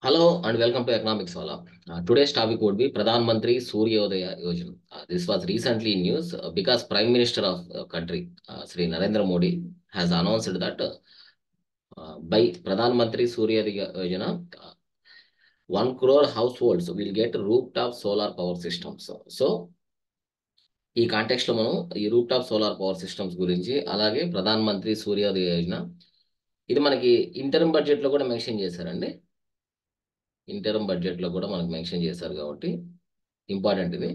Hello and welcome to Economics Wala. Today's topic would be Pradhan Mantri Suryodaya Yojana. This was recently in news because Prime Minister of country, Sri Narendra Modi, has announced that by Pradhan Mantri Suryodaya Yojana, 1 crore households will get rooftop solar power systems. So ఈ context లో మనం ఈ rooftop solar power systems గురించి అలాగే ప్రధాన్ మంత్రి సూర్యోదయ యోజన ఇది మనకి interim budget లో కూడా మెన్షన్ చేశారండి. ఇంటర్మ్ బడ్జెట్ లో కూడా మనకు మెన్షన్ చేశారు కాబట్టి ఇంపార్టెంట్ ఇది.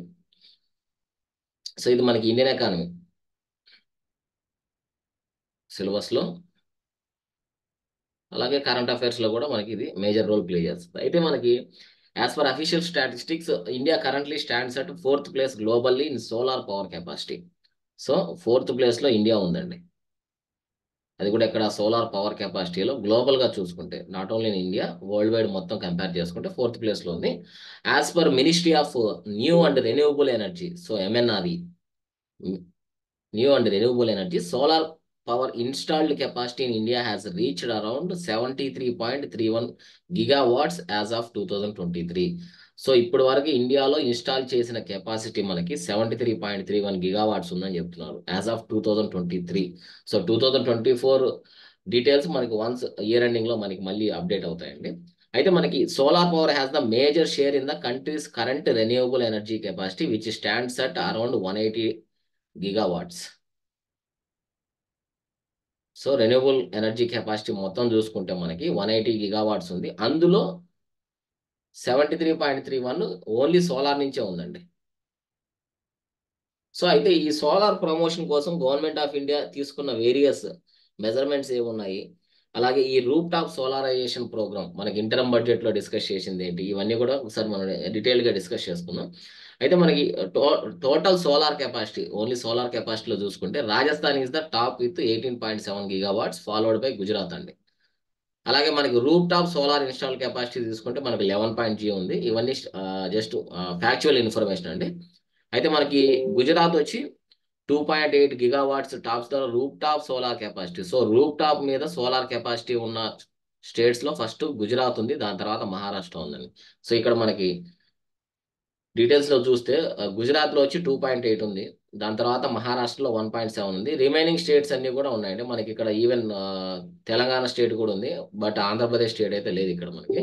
సో ఇది మనకి ఇండియన్ ఎకానమీ సిలబస్ లో అలాగే కరెంట్ అఫైర్స్ లో కూడా మనకి ఇది మేజర్ రోల్ ప్లే చేస్తుంది. అయితే మనకి as per official statistics India currently stands at 4th place globally in solar power capacity. So 4th place లో ఇండియా ఉందండి. అది కూడా ఇక్కడ సోలార్ పవర్ కెపాసిటీలో గ్లోబల్ గా చూసుకుంటే not only in India world wide మొత్తం కంపేర్ చేసుకుంటే 4th ప్లేస్ లో ఉంది. As per ministry of new and renewable energy, so MNRE, new and renewable energy, solar power installed capacity in India has reached around 73.31 gigawatts as of 2023. So ఇప్పటి వరకు ఇండియాలో install చేసిన capacity మనకి 73.31 gigawatts ఉందని చెప్తున్నారు as of 2023. So 2024 details మనకి once year ending లో మనకి మళ్ళీ అప్డేట్ అవుతాయండి. అయితే మనకి solar power has the major share in the countries current renewable energy capacity which stands at around 180 gigawatts. So renewable energy capacity మొత్తం చూసుకుంటే మనకి 180 గిగావాట్స్ ఉంది. అందులో 73.31 ఓన్లీ సోలార్ నుంచే ఉందండి. సో అయితే ఈ సోలార్ ప్రమోషన్ కోసం గవర్నమెంట్ ఆఫ్ ఇండియా తీసుకున్న వేరియస్ మెజర్మెంట్స్ ఏమున్నాయి, అలాగే ఈ రూప్ టాప్ సోలారైజేషన్ ప్రోగ్రామ్ మనకి ఇంటర్మ్ బడ్జెట్ లో డిస్కస్ చేసింది ఏంటి, ఇవన్నీ కూడా ఒకసారి మనం డీటెయిల్ గా డిస్కస్ చేసుకుందాం. అయితే మనకి total solar capacity, only solar కెపాసిటీలో చూసుకుంటే Rajasthan is the top with 18.7 gigawatts followed by Gujarat అండి. అలాగే మనకి రూప్ టాప్ సోలార్ ఇన్స్టాల్ కెపాసిటీ తీసుకుంటే మనకి 11.0 ఉంది. ఇవన్నీ జస్ట్ ఫ్యాక్చువల్ ఇన్ఫర్మేషన్ అండి. అయితే మనకి గుజరాత్ వచ్చి 2.8 gigawatts tops the roof top solar capacity. So rooftop మీద సోలార్ కెపాసిటీ ఉన్న స్టేట్స్ లో ఫస్ట్ గుజరాత్ ఉంది, దాని తర్వాత మహారాష్ట్ర ఉందండి. సో ఇక్కడ మనకి డీటెయిల్స్ లో చూస్తే గుజరాత్ లో వచ్చి 2.8 ఉంది, దాని తర్వాత మహారాష్ట్రలో 1.7 ఉంది. రిమైనింగ్ స్టేట్స్ అన్ని కూడా ఉన్నాయండి మనకి. ఇక్కడ ఈవెన్ తెలంగాణ స్టేట్ కూడా ఉంది, బట్ ఆంధ్రప్రదేశ్ స్టేట్ అయితే లేదు. ఇక్కడ మనకి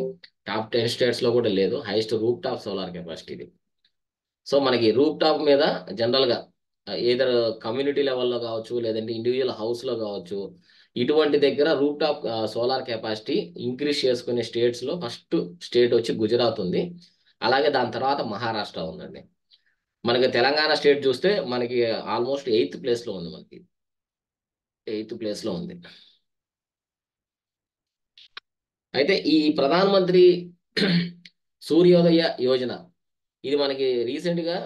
టాప్ 10 స్టేట్స్ లో కూడా లేదు హైయెస్ట్ రూప్ టాప్ సోలార్ కెపాసిటీ. సో మనకి రూప్ టాప్ మీద జనరల్ గా ఏదర్ కమ్యూనిటీ లెవెల్లో కావచ్చు, లేదంటే ఇండివిజువల్ హౌస్ లో కావచ్చు, ఇటువంటి దగ్గర రూప్ టాప్ సోలార్ కెపాసిటీ ఇంక్రీజ్ చేసుకునే స్టేట్స్ లో ఫస్ట్ స్టేట్ వచ్చి గుజరాత్ ఉంది. అలాగే దాని తర్వాత మహారాష్ట్ర ఉందండి. మనకి తెలంగాణ స్టేట్ చూస్తే మనకి ఆల్మోస్ట్ 8th ప్లేస్ లో ఉంది, మనకి 8th ప్లేస్ లో ఉంది. అయితే ఈ ప్రధాన మంత్రి సూర్యోదయ యోజన ఇది మనకి రీసెంట్ గా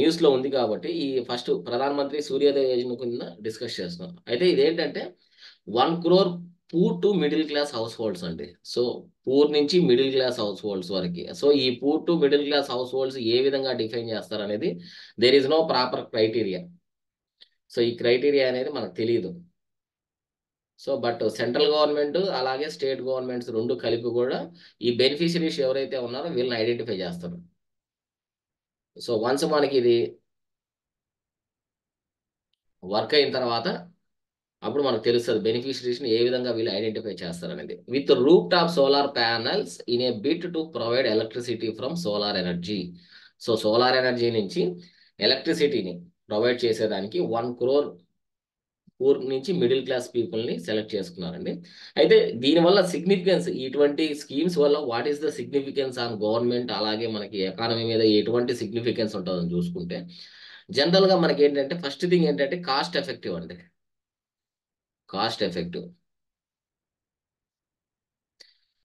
న్యూస్ లో ఉంది కాబట్టి ఈ ఫస్ట్ ప్రధాన మంత్రి సూర్యోదయ యోజన కింద డిస్కస్ చేస్తున్నాం. అయితే ఇదేంటంటే 1 crore poor to middle class households అండి. సో పూర్ నుంచి మిడిల్ క్లాస్ హౌస్ హోల్డ్స్ వరకు. సో ఈ poor to middle class households ఏ విధంగా డిఫైన్ చేస్తారు అనేది there is no proper criteria. So ఈ క్రైటీరియా అనేది మనకు తెలియదు. సో బట్ సెంట్రల్ గవర్నమెంట్ అలాగే స్టేట్ గవర్నమెంట్స్ రెండు కలిపి కూడా ఈ బెనిఫిషరీస్ ఎవరైతే ఉన్నారో వీళ్ళని ఐడెంటిఫై చేస్తారు. సో వన్స్ మనకి ఇది వర్క్ అయిన తర్వాత అప్పుడు మనకు తెలుస్తుంది బెనిఫిషరీస్ ని ఏ విధంగా వీళ్ళు ఐడెంటిఫై చేస్తారు అనేది. With roof top solar panels in a bid to provide electricity from solar energy. So solar energy నుంచి ఎలక్ట్రిసిటీని ప్రొవైడ్ చేసేదానికి 1 crore పూర్ నుంచి మిడిల్ క్లాస్ పీపుల్ ని సెలెక్ట్ చేసుకున్నారండి. అయితే దీనివల్ల సిగ్నిఫికెన్స్, ఇటువంటి స్కీమ్స్ వల్ల what is the significance on government అలాగే మనకి ఎకానమీ మీద ఎటువంటి సిగ్నిఫికెన్స్ ఉంటుందని చూసుకుంటే జనరల్ గా మనకి ఏంటంటే ఫస్ట్ థింగ్ ఏంటంటే కాస్ట్ ఎఫెక్టివ్ అండి. Cost effective.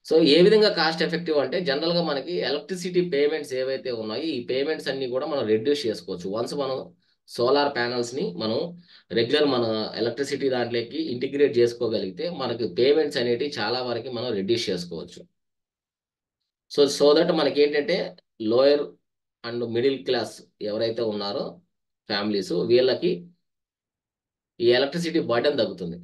సో ఏ విధంగా కాస్ట్ ఎఫెక్టివ్ అంటే జనరల్ గా మనకి ఎలక్ట్రిసిటీ పేమెంట్స్ ఏవైతే ఉన్నాయో ఈ పేమెంట్స్ అన్ని కూడా మనం రెడ్యూస్ చేసుకోవచ్చు. వన్స్ మనం సోలార్ ప్యానల్స్ ని మనం రెగ్యులర్ మన ఎలక్ట్రిసిటీ దాంట్లోకి ఇంటిగ్రేట్ చేసుకోగలిగితే మనకి పేమెంట్స్ అనేవి చాలా వరకు మనం రెడ్యూస్ చేసుకోవచ్చు. సో దట్ మనకి ఏంటంటే లోయర్ అండ్ మిడిల్ క్లాస్ ఎవరైతే ఉన్నారో ఫ్యామిలీస్ వీళ్ళకి ఈ ఎలక్ట్రిసిటీ బర్డెన్ తగ్గుతుంది.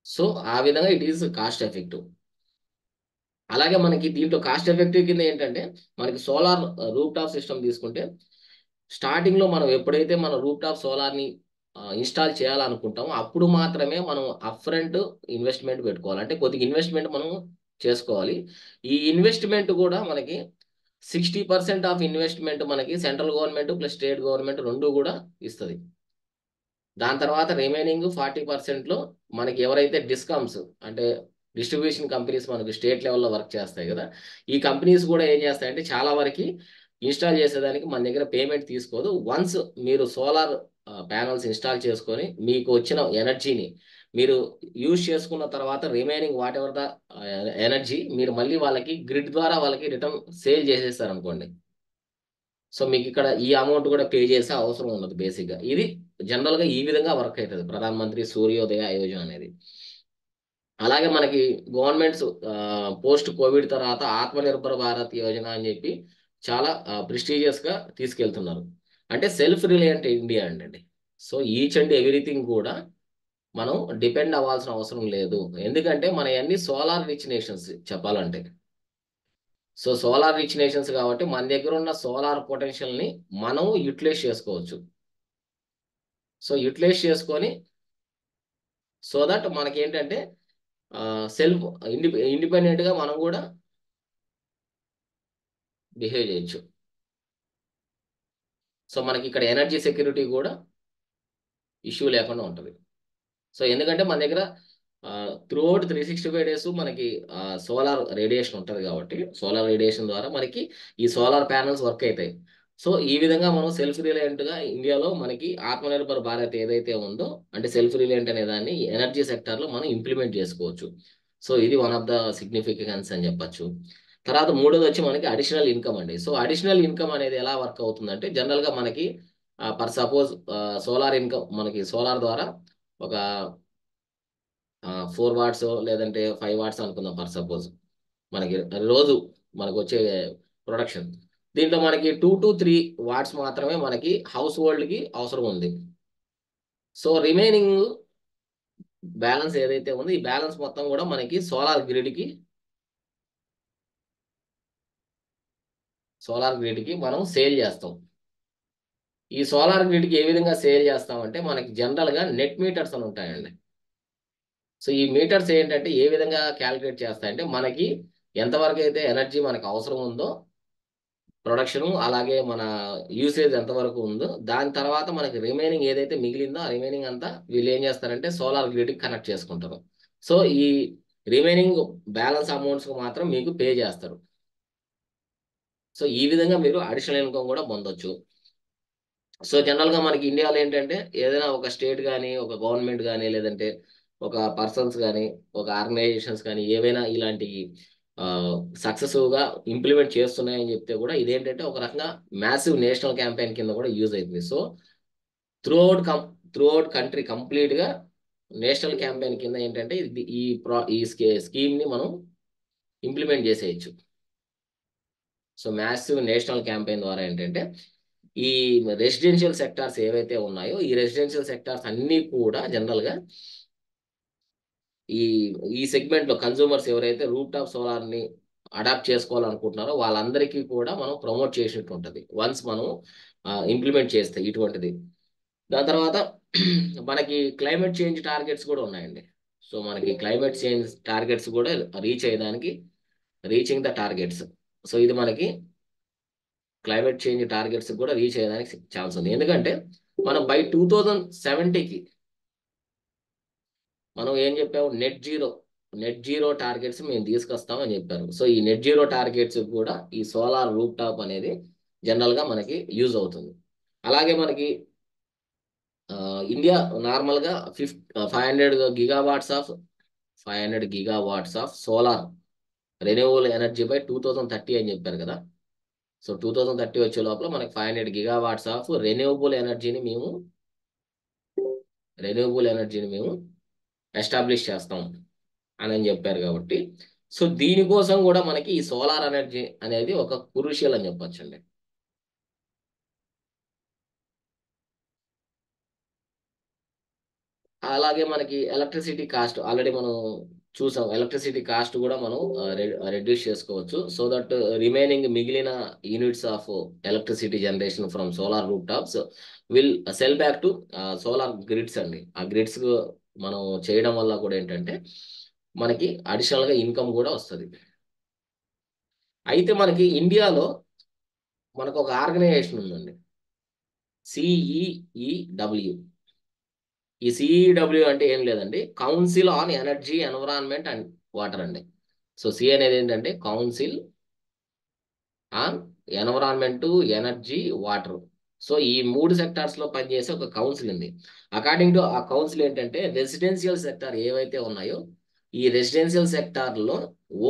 సో ఆ విధంగా ఇట్ ఈస్ కాస్ట్ ఎఫెక్టివ్. అలాగే మనకి దీంట్లో కాస్ట్ ఎఫెక్టివ్ కింద ఏంటంటే మనకి సోలార్ రూప్ టాప్ సిస్టమ్ తీసుకుంటే స్టార్టింగ్ లో మనం ఎప్పుడైతే మన రూప్ టాప్ సోలార్ ని ఇన్స్టాల్ చేయాలనుకుంటామో అప్పుడు మాత్రమే మనం అప్ఫ్రంట్ ఇన్వెస్ట్మెంట్ పెట్టుకోవాలి. అంటే కొద్దిగా ఇన్వెస్ట్మెంట్ మనం చేసుకోవాలి. ఈ ఇన్వెస్ట్మెంట్ కూడా మనకి 60% ఆఫ్ ఇన్వెస్ట్మెంట్ మనకి central government plus state government రెండు కూడా ఇస్తుంది. దాని తర్వాత రిమైనింగ్ 40%లో మనకి ఎవరైతే డిస్కమ్స్ అంటే డిస్ట్రిబ్యూషన్ కంపెనీస్ మనకు స్టేట్ లెవెల్లో వర్క్ చేస్తాయి కదా, ఈ కంపెనీస్ కూడా ఏం చేస్తాయంటే చాలా వరకు ఇన్స్టాల్ చేసేదానికి మన దగ్గర పేమెంట్ తీసుకోదు. వన్స్ మీరు సోలార్ ప్యానల్స్ ఇన్స్టాల్ చేసుకొని మీకు వచ్చిన ఎనర్జీని మీరు యూజ్ చేసుకున్న తర్వాత remaining what ever the energy మీరు మళ్ళీ వాళ్ళకి గ్రిడ్ ద్వారా వాళ్ళకి రిటర్న్ సేల్ చేసేస్తారు అనుకోండి. సో మీకు ఇక్కడ ఈ అమౌంట్ కూడా పే చేసే అవసరం ఉండదు. బేసిక్గా ఇది జనరల్ గా ఈ విధంగా వర్క్ అవుతుంది ప్రధాన మంత్రి సూర్యోదయ యోజన అనేది. అలాగే మనకి గవర్నమెంట్స్ పోస్ట్ కోవిడ్ తర్వాత ఆత్మనిర్భర్ భారత్ యోజన అని చెప్పి చాలా ప్రెస్టీజియస్ గా తీసుకెళ్తున్నారు. అంటే సెల్ఫ్ రిలయంట్ ఇండియా అండి. సో ఈచ్ అండ్ ఎవ్రీథింగ్ కూడా మనం డిపెండ్ అవ్వాల్సిన అవసరం లేదు. ఎందుకంటే మన అన్ని సోలార్ రిచ్ నేషన్స్ చెప్పాలంటే. సో సోలార్ రిచ్ నేషన్స్ కాబట్టి మన దగ్గర ఉన్న సోలార్ పొటెన్షియల్ ని మనం యూటిలైజ్ చేసుకోవచ్చు. సో యూటిలైజ్ చేసుకొని సో దట్ మనకి ఏంటంటే సెల్ఫ్ ఇండిపెండెంట్ గా మనం కూడా బిహేవ్ చేయొచ్చు. సో మనకి ఇక్కడ ఎనర్జీ సెక్యూరిటీ కూడా ఇష్యూ లేకుండా ఉంటుంది. సో ఎందుకంటే మన దగ్గర త్రూఅవుట్ 365 డేస్ మనకి సోలార్ రేడియేషన్ ఉంటుంది కాబట్టి సోలార్ రేడియేషన్ ద్వారా మనకి ఈ సోలార్ ప్యానల్స్ వర్క్ అవుతాయి. సో ఈ విధంగా మనం సెల్ఫ్ రిలయంట్ గా ఇండియాలో మనకి ఆత్మనిర్భర్ భారత్ ఏదైతే ఉందో అంటే సెల్ఫ్ రిలయంట్ అనే దాన్ని ఎనర్జీ సెక్టర్ లో మనం ఇంప్లిమెంట్ చేసుకోవచ్చు. సో ఇది వన్ ఆఫ్ ద సిగ్నిఫికెన్స్ అని చెప్పొచ్చు. తర్వాత మూడోది వచ్చి మనకి అడిషనల్ ఇన్కమ్ అండి. సో అడిషనల్ ఇన్కమ్ అనేది ఎలా వర్క్ అవుతుందంటే జనరల్ గా మనకి పర్ సపోజ్ సోలార్ ఇన్కమ్ మనకి సోలార్ ద్వారా ఒక 4 వాట్స్ లేదంటే 5 వాట్స్ అనుకుందాం ఫర్ సపోజ్ మనకి రోజు మనకు వచ్చే ప్రొడక్షన్. దీంట్లో మనకి 2 to 3 వాట్స్ మాత్రమే మనకి హౌస్ హోల్డ్ కి అవసరం ఉంది. సో రిమైనింగ్ బ్యాలెన్స్ ఏదైతే ఉందో ఈ బ్యాలెన్స్ మొత్తం కూడా మనకి సోలార్ గ్రిడ్ కి మనం సేల్ చేస్తాం. ఈ సోలార్ గ్రిడ్ కి ఏ విధంగా సేల్ చేస్తామంటే మనకి జనరల్ గా నెట్ మీటర్స్ అని ఉంటాయండి. సో ఈ మీటర్స్ ఏంటంటే ఏ విధంగా క్యాలిక్యులేట్ చేస్తాయంటే మనకి ఎంతవరకు అయితే ఎనర్జీ మనకు అవసరం ఉందో ప్రొడక్షన్ అలాగే మన యూసేజ్ ఎంతవరకు ఉందో దాని తర్వాత మనకి రిమైనింగ్ ఏదైతే మిగిలిందో ఆ రిమైనింగ్ అంతా వీళ్ళు ఏం చేస్తారంటే సోలార్ గ్రిడ్కి కనెక్ట్ చేసుకుంటారు. సో ఈ రిమైనింగ్ బ్యాలెన్స్ అమౌంట్స్ మాత్రం మీకు పే చేస్తారు. సో ఈ విధంగా మీరు అడిషనల్ ఇన్కమ్ కూడా పొందొచ్చు. సో జనరల్ గా మనకి ఇండియాలో ఏంటంటే ఏదైనా ఒక స్టేట్ కానీ ఒక గవర్నమెంట్ కానీ లేదంటే ఒక పర్సన్స్ కానీ ఒక ఆర్గనైజేషన్స్ కానీ ఏవైనా ఇలాంటి సక్సెసివ్ గా ఇంప్లిమెంట్ చేస్తున్నాయని చెప్తే కూడా ఇదేంటంటే ఒక రకంగా మ్యాసివ్ నేషనల్ క్యాంపెయిన్ కింద కూడా యూజ్ అవుతుంది. సో త్రూఅవుట్ కం త్రూఅవుట్ కంట్రీ కంప్లీట్ గా నేషనల్ క్యాంపెయిన్ కింద ఏంటంటే ఈ స్కీమ్ ని మనం ఇంప్లిమెంట్ చేసేయచ్చు. సో మ్యాసివ్ నేషనల్ క్యాంపెయిన్ ద్వారా ఏంటంటే ఈ రెసిడెన్షియల్ సెక్టార్స్ ఏవైతే ఉన్నాయో ఈ రెసిడెన్షియల్ సెక్టార్స్ అన్ని కూడా జనరల్ గా ఈ ఈ సెగ్మెంట్ లో కన్సూమర్స్ ఎవరైతే రూప్ టాప్ సోలార్ ని అడాప్ట్ చేసుకోవాలనుకుంటున్నారో వాళ్ళందరికీ కూడా మనం ప్రమోట్ చేసినట్టు ఉంటుంది వన్స్ మనం ఇంప్లిమెంట్ చేస్తే ఇటువంటిది. దాని తర్వాత మనకి క్లైమేట్ చేంజ్ టార్గెట్స్ కూడా ఉన్నాయండి. సో మనకి క్లైమేట్ చేంజ్ టార్గెట్స్ కూడా రీచింగ్ ద టార్గెట్స్. సో ఇది మనకి క్లైమేట్ చేంజ్ టార్గెట్స్ కూడా రీచ్ అయ్యడానికి ఛాన్స్ ఉంది. ఎందుకంటే మనం బై 2070కి మనం ఏం చెప్పాము నెట్ జీరో టార్గెట్స్ మేము తీసుకొస్తామని చెప్పారు. సో ఈ నెట్ జీరో టార్గెట్స్ కూడా ఈ సోలార్ రూప్ టాప్ అనేది జనరల్ గా మనకి యూజ్ అవుతుంది. అలాగే మనకి ఇండియా నార్మల్ గా 500 gigawatts of solar renewable energy by 2030 అని చెప్పారు కదా. సో 2030 వచ్చే లోపల మనకి 500 గిగావాట్స్ ఆఫ్ రెన్యూవబుల్ ఎనర్జీని మేము ఎస్టాబ్లిష్ చేస్తాం అని చెప్పారు కాబట్టి సో దీనికోసం కూడా మనకి ఈ సోలార్ ఎనర్జీ అనేది ఒక క్రూషియల్ అని చెప్పొచ్చండి. అలాగే మనకి ఎలక్ట్రిసిటీ కాస్ట్ ఆల్రెడీ మనం చూసాం ఎలక్ట్రిసిటీ కాస్ట్ కూడా మనం రెడ్యూస్ చేసుకోవచ్చు. సో దట్ రిమైనింగ్ మిగిలిన units of electricity generation from solar rooftops will sell back to solar grids అండి. ఆ గ్రిడ్స్ మనం చేయడం వల్ల కూడా ఏంటంటే మనకి అడిషనల్ గా ఇన్కమ్ కూడా వస్తుంది. అయితే ఇండియాలో మనకు ఒక ఆర్గనైజేషన్ ఉందండి, సిఈఈడబ్ల్యూ. ఈ సిఈడబ్ల్యూ అంటే ఏం లేదండి, council on energy environment and water అండి. సో సి అనేది ఏంటంటే council on environment, energy, water. So ఈ 3 సెక్టార్స్ లో పనిచేసే ఒక కౌన్సిల్ ఉంది. అకార్డింగ్ టు ఆ కౌన్సిల్ ఏంటంటే రెసిడెన్షియల్ సెక్టార్ ఏవైతే ఉన్నాయో ఈ రెసిడెన్షియల్ సెక్టార్ లో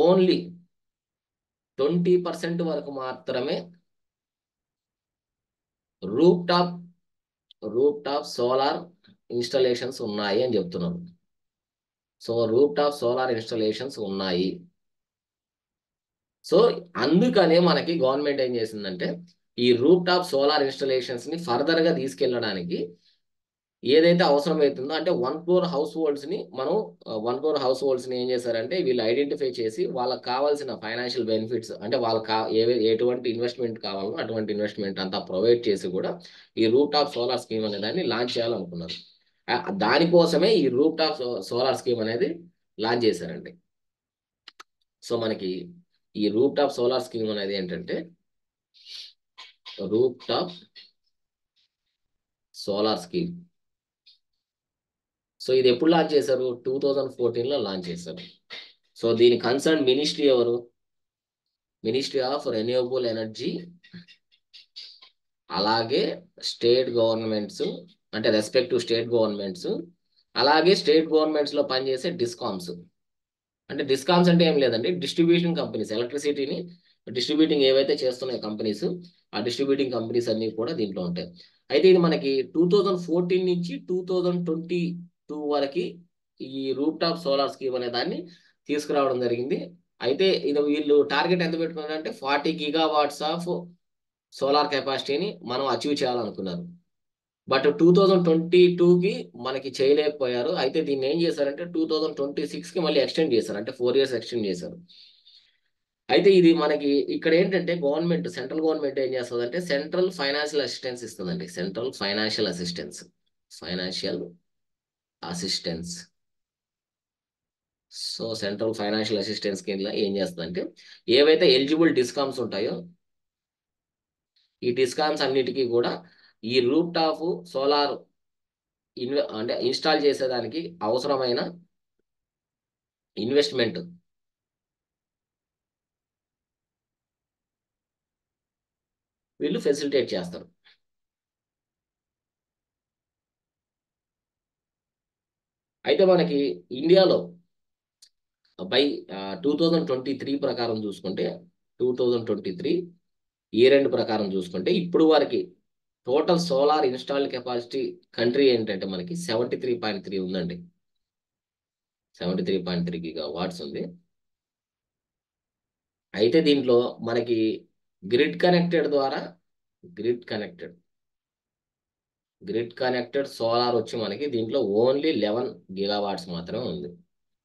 ఓన్లీ 20% వరకు మాత్రమే రూప్ టాప్ సోలార్ ఇన్స్టాలేషన్స్ ఉన్నాయి అని చెప్తున్నారు. సో రూప్ టాప్ సోలార్ ఇన్స్టాలేషన్స్ ఉన్నాయి. సో అందుకనే మనకి గవర్నమెంట్ ఏం చేసిందంటే ఈ రూప్ టాప్ సోలార్ ఇన్స్టాలేషన్స్ ని ఫర్దర్ గా తీసుకెళ్ళడానికి ఏదైతే అవసరం అవుతుందో అంటే 1 crore హౌస్ హోల్డ్స్ ని మనం 1 crore హౌస్ హోల్డ్స్ ని ఏం చేశారంటే వీళ్ళు ఐడెంటిఫై చేసి వాళ్ళకి కావాల్సిన ఫైనాన్షియల్ బెనిఫిట్స్ అంటే వాళ్ళకి ఎటువంటి ఇన్వెస్ట్మెంట్ కావాలో అటువంటి ఇన్వెస్ట్మెంట్ అంతా ప్రొవైడ్ చేసి కూడా ఈ రూప్ టాప్ సోలార్ స్కీమ్ అనే దాన్ని లాంచ్ చేయాలనుకున్నారు. దానికోసమే ఈ రూప్ టాప్ సోలార్ స్కీమ్ అనేది లాంచ్ చేశారండి. సో మనకి ఈ రూప్ టాప్ సోలార్ స్కీమ్ అనేది ఏంటంటే రూప్ టాప్ సోలార్ స్కీమ్. సో ఇది ఎప్పుడు లాంచ్ చేశారు? 2014లో లాంచ్ చేశారు. సో దీని కన్సర్న్ మినిస్ట్రీ ఎవరు? మినిస్ట్రీ ఆఫ్ రెన్యూవబుల్ ఎనర్జీ, అలాగే స్టేట్ గవర్నమెంట్స్ అంటే రెస్పెక్టివ్ స్టేట్ గవర్నమెంట్స్, అలాగే స్టేట్ గవర్నమెంట్స్ లో పనిచేసే డిస్కామ్స్. అంటే డిస్కామ్స్ అంటే ఏం లేదండి, డిస్ట్రిబ్యూషన్ కంపెనీస్, ఎలక్ట్రిసిటీని డిస్ట్రిబ్యూటింగ్ ఏవైతే చేస్తున్నాయి కంపెనీస్, ఆ డిస్ట్రిబ్యూటింగ్ కంపెనీస్ అన్ని కూడా దీంట్లో ఉంటాయి. అయితే ఇది మనకి 2014 నుంచి 2022 వరకు ఈ రూప్ టాప్ సోలార్ స్కీమ్ అనే దాన్ని తీసుకురావడం జరిగింది. అయితే ఇది వీళ్ళు టార్గెట్ ఎంత పెట్టుకున్నారంటే 40 GW ఆఫ్ సోలార్ కెపాసిటీని మనం అచీవ్ చేయాలనుకున్నారు. బట్ 2022కి మనకి చేయలేకపోయారు. అయితే దీన్ని ఏం చేశారంటే 2026కి మళ్ళీ ఎక్స్టెండ్ చేశారు, అంటే 4 years ఎక్స్టెండ్ చేశారు. అయితే ఇది మనకి ఇక్కడ ఏంటంటే సెంట్రల్ గవర్నమెంట్ ఏం చేస్తుందంటే సెంట్రల్ ఫైనాన్షియల్ అసిస్టెన్స్ ఇస్తుందండి. Financial assistance. So central financial assistance కింద ఏం చేస్తుందంటే ఏవైతే ఎలిజిబుల్ డిస్కామ్స్ ఉంటాయో ఈ డిస్కామ్స్ అన్నిటికీ కూడా ఈ రూప్ టాప్ సోలార్ అంటే ఇన్స్టాల్ చేసేదానికి అవసరమైన ఇన్వెస్ట్మెంట్ వీళ్ళు ఫెసిలిటేట్ చేస్తారు. అయితే మనకి ఇండియాలో బై 2023 ప్రకారం చూసుకుంటే 2023 ఇయర్ ఎండ్ ప్రకారం చూసుకుంటే ఇప్పుడు వరకు total solar installed capacity country ఏంటంటే మనకి 73.3 ఉందండి. 73.3 GW ఉంది. అయితే దీంట్లో మనకి గ్రిడ్ కనెక్టెడ్ ద్వారా గ్రిడ్ కనెక్టెడ్ సోలార్ వచ్చి మనకి దీంట్లో ఓన్లీ 11 GW మాత్రమే ఉంది.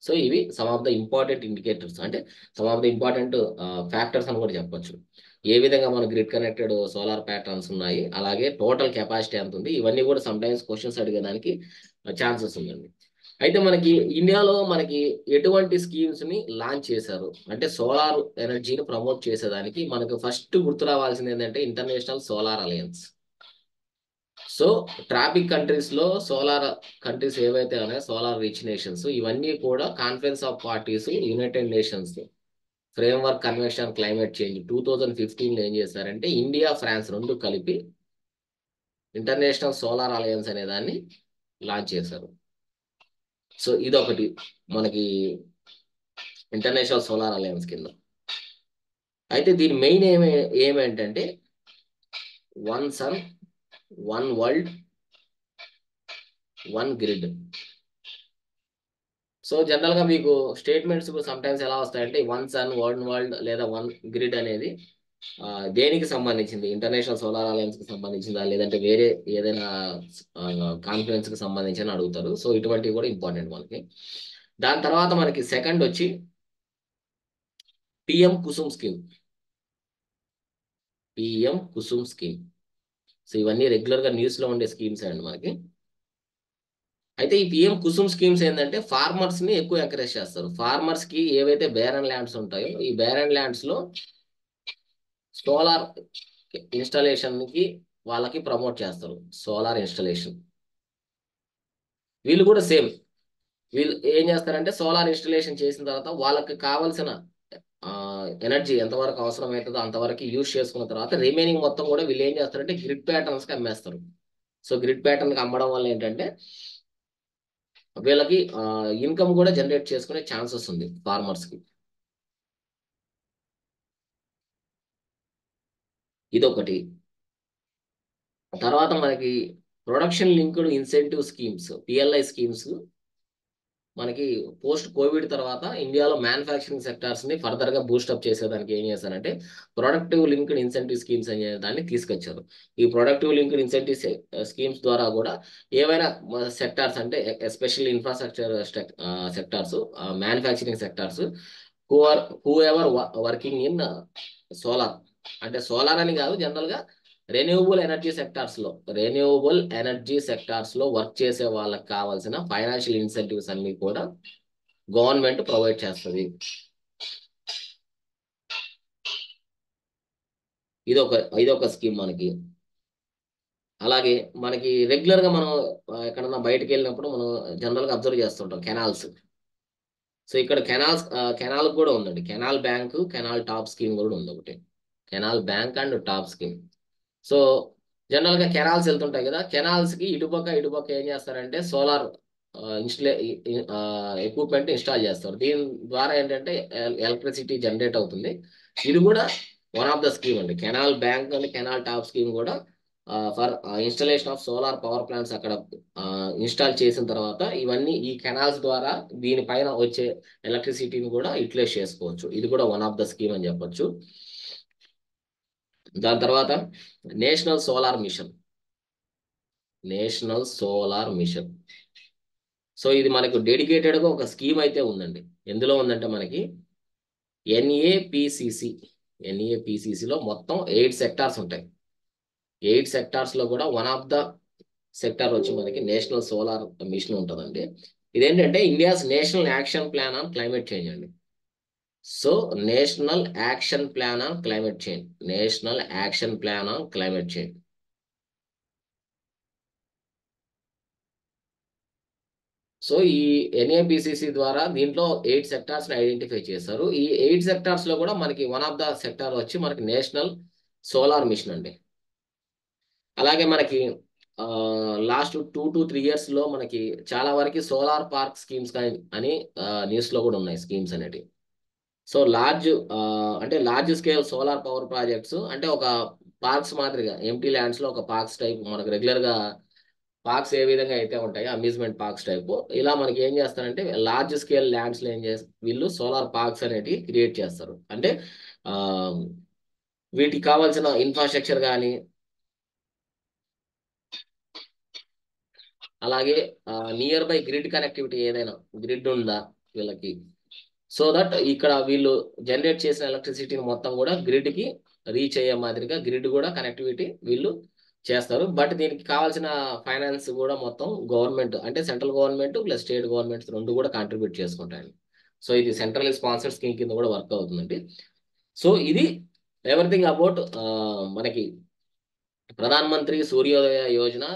సో ఇవి some of the important indicators, అంటే some of the important factors అని కూడా చెప్పొచ్చు. ఏ విధంగా మన గ్రిడ్ కనెక్టెడ్ సోలార్ ప్యాటర్న్స్ ఉన్నాయి, అలాగే టోటల్ కెపాసిటీ ఎంత ఉంది, ఇవన్నీ కూడా సమ్ టైమ్స్ క్వశ్చన్స్ అడిగేదానికి ఛాన్సెస్ ఉందండి. అయితే మనకి ఇండియాలో మనకి ఎటువంటి స్కీమ్స్ ని లాంచ్ చేశారు అంటే సోలార్ ఎనర్జీని ప్రమోట్ చేసేదానికి మనకు ఫస్ట్ గుర్తు రావాల్సింది ఏంటంటే international solar alliance. So tropic countries లో సోలార్ కంట్రీస్ ఏవైతే ఉన్నాయో సోలార్ రిచ్ నేషన్స్ ఇవన్నీ కూడా conference of parties united nations framework convention climate change 2015లో ఏం చేశారంటే ఇండియా ఫ్రాన్స్ రెండు కలిపి ఇంటర్నేషనల్ సోలార్ అలయన్స్ అనే దాన్ని లాంచ్ చేశారు. సో ఇదొకటి మనకి ఇంటర్నేషనల్ సోలార్ అలయన్స్ కింద. అయితే దీని మెయిన్ ఏమేంటంటే 1 sun 1 world 1 grid. So general గా మీకు స్టేట్మెంట్స్ సమ్ టైమ్స్ ఎలా వస్తాయంటే 1 sun 1 world లేదా 1 grid అనేది దేనికి సంబంధించింది, ఇంటర్నేషనల్ సోలార్ అలయన్స్ కి సంబంధించిందా లేదంటే వేరే ఏదైనా కాన్ఫరెన్స్ కి సంబంధించి అని అడుగుతారు. సో ఇటువంటివి కూడా ఇంపార్టెంట్ మనకి. దాని తర్వాత మనకి సెకండ్ వచ్చి PM Kusum scheme. PM Kusum scheme. So ఇవన్నీ రెగ్యులర్ గా న్యూస్ లో ఉండే స్కీమ్స్ అండి మనకి. అయితే ఈ పిఎం కుసుమ్ స్కీమ్స్ ఏంటంటే ఫార్మర్స్ ని ఎక్కువ ఎంకరేజ్ చేస్తారు. ఫార్మర్స్ కి ఏవైతే బేరన్ ల్యాండ్స్ ఉంటాయో ఈ బేరన్ ల్యాండ్స్ లో సోలార్ ఇన్స్టాలేషన్ కి వాళ్ళకి ప్రమోట్ చేస్తారు. Solar installation. వీళ్ళు కూడా సేమ్. వీళ్ళు ఏం చేస్తారంటే సోలార్ ఇన్స్టాలేషన్ చేసిన తర్వాత వాళ్ళకి కావాల్సిన ఎనర్జీ ఎంతవరకు అవసరం అవుతుందో అంతవరకు యూజ్ చేసుకున్న తర్వాత రిమైనింగ్ మొత్తం కూడా వీళ్ళు ఏం చేస్తారంటే గ్రిడ్ ప్యాటర్న్స్ కి అమ్మేస్తారు. సో గ్రిడ్ ప్యాటర్న్ కి అమ్మడం వల్ల ఏంటంటే వీళ్ళకి ఇన్కమ్ కూడా జనరేట్ చేసుకునే ఛాన్సెస్ ఉంది ఫార్మర్స్ కి. ఇదొకటి. తర్వాత మనకి production linked incentive schemes, PLI schemes మనకి పోస్ట్ కోవిడ్ తర్వాత ఇండియాలో మ్యానుఫ్యాక్చరింగ్ సెక్టార్స్ ని ఫర్దర్ గా బూస్టప్ చేసేదానికి ఏం చేశారంటే ప్రొడక్టివ్ లింక్డ్ ఇన్సెంటివ్ స్కీమ్స్ అనే దాన్ని తీసుకొచ్చారు. ఈ ప్రొడక్టివ్ లింక్డ్ ఇన్సెంటివ్ స్కీమ్స్ ద్వారా కూడా ఏవైనా సెక్టార్స్ అంటే especially infrastructure sectors, manufacturing sectors, who ever working in solar, అంటే సోలార్ అని కాదు జనరల్ గా రెన్యూవబుల్ ఎనర్జీ సెక్టార్స్ లో వర్క్ చేసే వాళ్ళకి కావాల్సిన ఫైనాన్షియల్ ఇన్సెంటివ్స్ అన్ని కూడా గవర్నమెంట్ ప్రొవైడ్ చేస్తుంది. ఇదొక ఇదొక స్కీమ్ మనకి. అలాగే మనకి రెగ్యులర్ గా మనం ఎక్కడన్నా బయటకు వెళ్ళినప్పుడు మనం జనరల్ గా అబ్జర్వ్ చేస్తుంటాం కెనాల్స్. సో ఇక్కడ కెనాల్ కూడా ఉందండి. Canal bank, canal top scheme కూడా ఉంది ఒకటి. Canal bank and top scheme. So general గా కెనాల్స్ వెళ్తుంటాయి కదా, కెనాల్స్ కి ఇటుపక్క ఏం చేస్తారంటే సోలార్ ఇన్స్టలే ఎక్విప్మెంట్ ఇన్స్టాల్ చేస్తారు. దీని ద్వారా ఏంటంటే ఎలక్ట్రిసిటీ జనరేట్ అవుతుంది. ఇది కూడా వన్ ఆఫ్ ద స్కీమ్ అండి. Canal bank and canal top scheme కూడా for installation of solar power plants అక్కడ ఇన్స్టాల్ చేసిన తర్వాత ఇవన్నీ ఈ కెనాల్స్ ద్వారా దీనిపైన వచ్చే ఎలక్ట్రిసిటీని కూడా యూటిలైజ్ చేసుకోవచ్చు. ఇది కూడా వన్ ఆఫ్ ద స్కీమ్ అని చెప్పొచ్చు. దాని తర్వాత national solar machine. National solar machine. So ఇది మనకు డెడికేటెడ్ గా ఒక స్కీమ్ అయితే ఉందండి. ఎందులో ఉందంటే మనకి ఎన్ఏపిసిసి. ఎన్ఏపిసిసిలో మొత్తం 8 సెక్టార్స్ ఉంటాయి. 8 సెక్టార్స్ లో కూడా వన్ ఆఫ్ ద సెక్టార్ వచ్చి మనకి నేషనల్ సోలార్ మిషన్ ఉంటుందండి. ఇదేంటంటే India's national action plan on climate change అండి. So national action plan on climate change. National action plan on climate change. So ఈ ఎన్ఏపిసిసి ద్వారా దీంట్లో 8 సెక్టార్స్ ని ఐడెంటిఫై చేశారు. ఈ 8 సెక్టార్స్ లో కూడా మనకి వన్ ఆఫ్ ద సెక్టార్ వచ్చి మనకి నేషనల్ సోలార్ మిషన్ అండి. అలాగే మనకి లాస్ట్ 2 to 3 years లో మనకి చాలా వరకు సోలార్ పార్క్ స్కీమ్స్ అని న్యూస్ లో కూడా ఉన్నాయి స్కీమ్స్ అనేటివి. సో అంటే large scale solar power projects అంటే ఒక పార్క్స్ మాదిరిగా ఎంటీ ల్యాండ్స్ లో ఒక పార్క్స్ టైప్ మనకు రెగ్యులర్ గా పార్క్స్ ఏ విధంగా అయితే ఉంటాయో అమ్యూజ్మెంట్ పార్క్స్ టైప్ ఇలా మనకి ఏం చేస్తారంటే లార్జ్ స్కేల్ ల్యాండ్స్ లో ఏం చేస్తారు వీళ్ళు సోలార్ పార్క్స్ అనేటివి క్రియేట్ చేస్తారు. అంటే ఆ వీటికి కావాల్సిన ఇన్ఫ్రాస్ట్రక్చర్ కానీ అలాగే నియర్ బై గ్రిడ్ కనెక్టివిటీ ఏదైనా గ్రిడ్ ఉందా వీళ్ళకి, సో దట్ ఇక్కడ వీళ్ళు జనరేట్ చేసిన ఎలక్ట్రిసిటీని మొత్తం కూడా గ్రిడ్ కి రీచ్ అయ్యే మాదిరిగా గ్రిడ్ కూడా కనెక్టివిటీ వీళ్ళు చేస్తారు. బట్ దీనికి కావాల్సిన ఫైనాన్స్ కూడా మొత్తం గవర్నమెంట్ అంటే central government plus state governments రెండు కూడా కాంట్రిబ్యూట్ చేసుకుంటాయండి. సో ఇది సెంట్రల్ స్పాన్సర్డ్ స్కీమ్ కింద కూడా వర్క్ అవుతుందండి. సో ఇది ఎవ్రీథింగ్ అబౌట్ మనకి ప్రధాన్ మంత్రి సూర్యోదయ యోజన.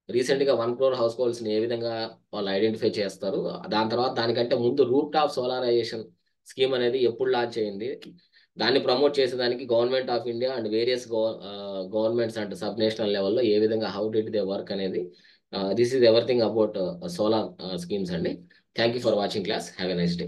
రీసెంట్ గా 1 crore హౌస్ హోల్డ్స్ ని ఏ విధంగా వాళ్ళు ఐడెంటిఫై చేస్తారు, దాని తర్వాత దానికంటే ముందు రూప్ టాప్ సోలారైజేషన్ స్కీమ్ అనేది ఎప్పుడు లాంచ్ అయింది, దాన్ని ప్రమోట్ చేసేదానికి government of India and various governments and sub national లెవెల్లో ఏ విధంగా హౌ డిడ్ దే వర్క్ అనేది this is everything about solar schemes అండి. Thank you for watching class. Have a nice day.